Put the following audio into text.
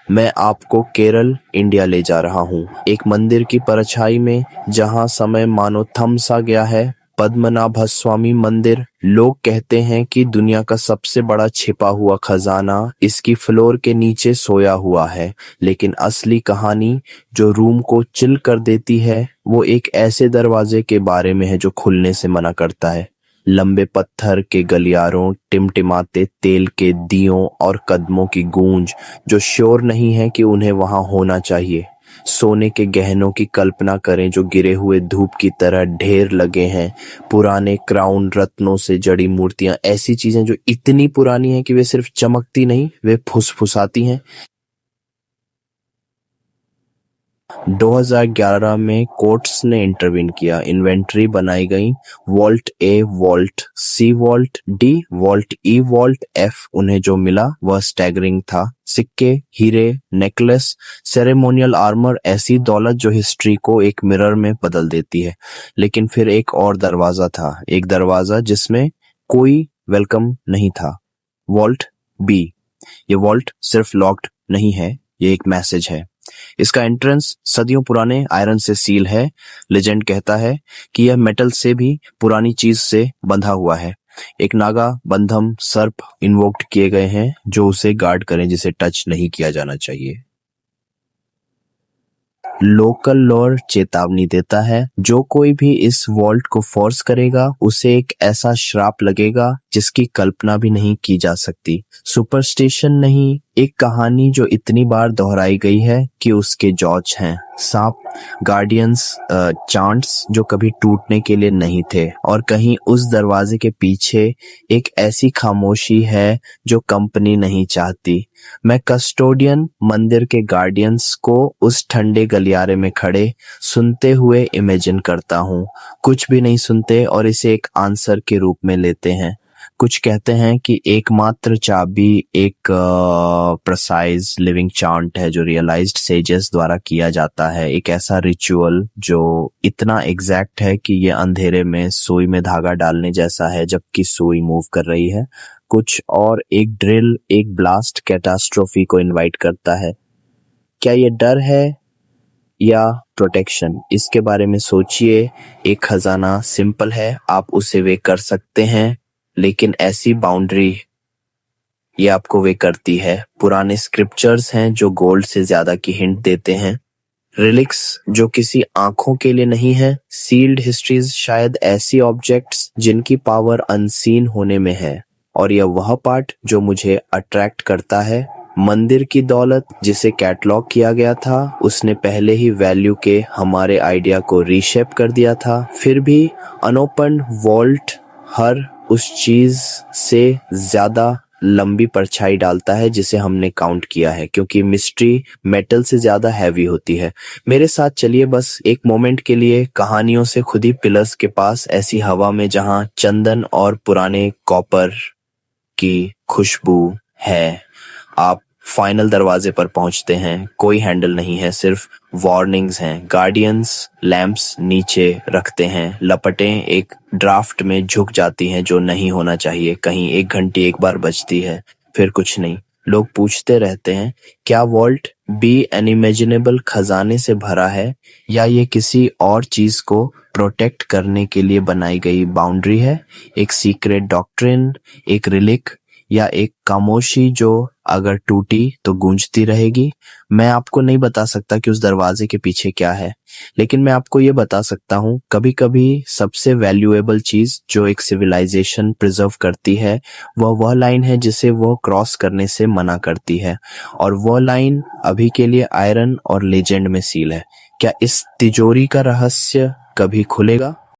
मैं आपको केरल, इंडिया ले जा रहा हूँ, एक मंदिर की परछाई में जहाँ समय मानो थम सा गया है। पद्मनाभ स्वामी मंदिर। लोग कहते हैं कि दुनिया का सबसे बड़ा छिपा हुआ खजाना इसकी फ्लोर के नीचे सोया हुआ है, लेकिन असली कहानी जो रूम को चिल कर देती है वो एक ऐसे दरवाजे के बारे में है जो खुलने से मना करता है। लंबे पत्थर के गलियारों, टिमटिमाते तेल के दियों और कदमों की गूंज जो श्योर नहीं है कि उन्हें वहां होना चाहिए। सोने के गहनों की कल्पना करें जो गिरे हुए धूप की तरह ढेर लगे हैं। पुराने क्राउन, रत्नों से जड़ी मूर्तियां, ऐसी चीजें जो इतनी पुरानी हैं कि वे सिर्फ चमकती नहीं, वे फुसफुसाती हैं। 2011 में कोर्ट्स ने इंटरवीन किया, इन्वेंटरी बनाई गई। वॉल्ट ए, वॉल्ट सी, वॉल्ट डी, वॉल्ट ई, वॉल्ट एफ। उन्हें जो मिला वह स्टैगरिंग था। सिक्के, हीरे, नेकलेस, सेरेमोनियल आर्मर, ऐसी दौलत जो हिस्ट्री को एक मिरर में बदल देती है। लेकिन फिर एक और दरवाजा था, एक दरवाजा जिसमें कोई वेलकम नहीं था। Vault B. ये वॉल्ट सिर्फ लॉक्ड नहीं है, ये एक मैसेज है। इसका एंट्रेंस सदियों पुराने आयरन से सील है। लेजेंड कहता है कि यह मेटल से भी पुरानी चीज से बंधा हुआ है। एक नागा, बंधम, सर्प इन्वोक्ड किए गए हैं जो उसे गार्ड करें, जिसे टच नहीं किया जाना चाहिए। लोकल लॉर चेतावनी देता है, जो कोई भी इस वॉल्ट को फोर्स करेगा उसे एक ऐसा श्राप लगेगा जिसकी कल्पना भी नहीं की जा सकती। सुपरस्टिशन नहीं, एक कहानी जो इतनी बार दोहराई गई है कि उसके जॉज हैं। सांप, गार्डियंस, चांट्स जो कभी टूटने के लिए नहीं थे। और कहीं उस दरवाजे के पीछे एक ऐसी खामोशी है जो कंपनी नहीं चाहती। मैं कस्टोडियन, मंदिर के गार्डियंस को उस ठंडे गलियारे में खड़े सुनते हुए इमेजिन करता हूँ। कुछ भी नहीं सुनते और इसे एक आंसर के रूप में लेते हैं। कुछ कहते हैं कि एकमात्र चाबी एक प्रिसाइज लिविंग चांट है जो रियलाइज्ड सेजेस द्वारा किया जाता है। एक ऐसा रिचुअल जो इतना एग्जैक्ट है कि ये अंधेरे में सुई में धागा डालने जैसा है जबकि सुई मूव कर रही है। कुछ और एक ड्रिल, एक ब्लास्ट कैटास्ट्रोफी को इनवाइट करता है। क्या ये डर है या प्रोटेक्शन? इसके बारे में सोचिए। एक खजाना सिंपल है, आप उसे वे कर सकते हैं, लेकिन ऐसी बाउंड्री ये आपको वे करती है। पुराने स्क्रिप्चर्स हैं जो गोल्ड से ज्यादा की हिंट देते हैं। रिलिक्स जो किसी आंखों के लिए नहीं है। सील्ड हिस्ट्रीज, शायद ऐसी ऑब्जेक्ट्स जिनकी पावर अनसीन होने में है। और यह वह पार्ट जो मुझे अट्रैक्ट करता है। मंदिर की दौलत जिसे कैटलॉग किया गया था, उसने पहले ही वैल्यू के हमारे आइडिया को रीशेप कर दिया था। फिर भी अनओपन वॉल्ट हर उस चीज से ज्यादा लंबी परछाई डालता है जिसे हमने काउंट किया है, क्योंकि मिस्ट्री मेटल से ज्यादा हैवी होती है। मेरे साथ चलिए बस एक मोमेंट के लिए कहानियों से खुदी पिलर्स के पास, ऐसी हवा में जहां चंदन और पुराने कॉपर की खुशबू है। आप फाइनल दरवाजे पर पहुंचते हैं। कोई हैंडल नहीं है, सिर्फ वार्निंग्स हैं। गार्डियंस लैंप्स नीचे रखते हैं। लपटें एक ड्राफ्ट में झुक जाती हैं जो नहीं होना चाहिए। कहीं एक घंटी एक बार बजती है, फिर कुछ नहीं। लोग पूछते रहते हैं, क्या वॉल्ट बी अनइमेजिनेबल खजाने से भरा है या ये किसी और चीज को प्रोटेक्ट करने के लिए बनाई गई बाउंड्री है? एक सीक्रेट डॉक्ट्रिन, एक रिलिक, या एक खामोशी जो अगर टूटी तो गूंजती रहेगी? मैं आपको नहीं बता सकता कि उस दरवाजे के पीछे क्या है, लेकिन मैं आपको ये बता सकता हूँ, कभी कभी सबसे वैल्यूएबल चीज जो एक सिविलाइजेशन प्रिजर्व करती है वह लाइन है जिसे वो क्रॉस करने से मना करती है। और वह लाइन अभी के लिए आयरन और लेजेंड में सील है। क्या इस तिजोरी का रहस्य कभी खुलेगा?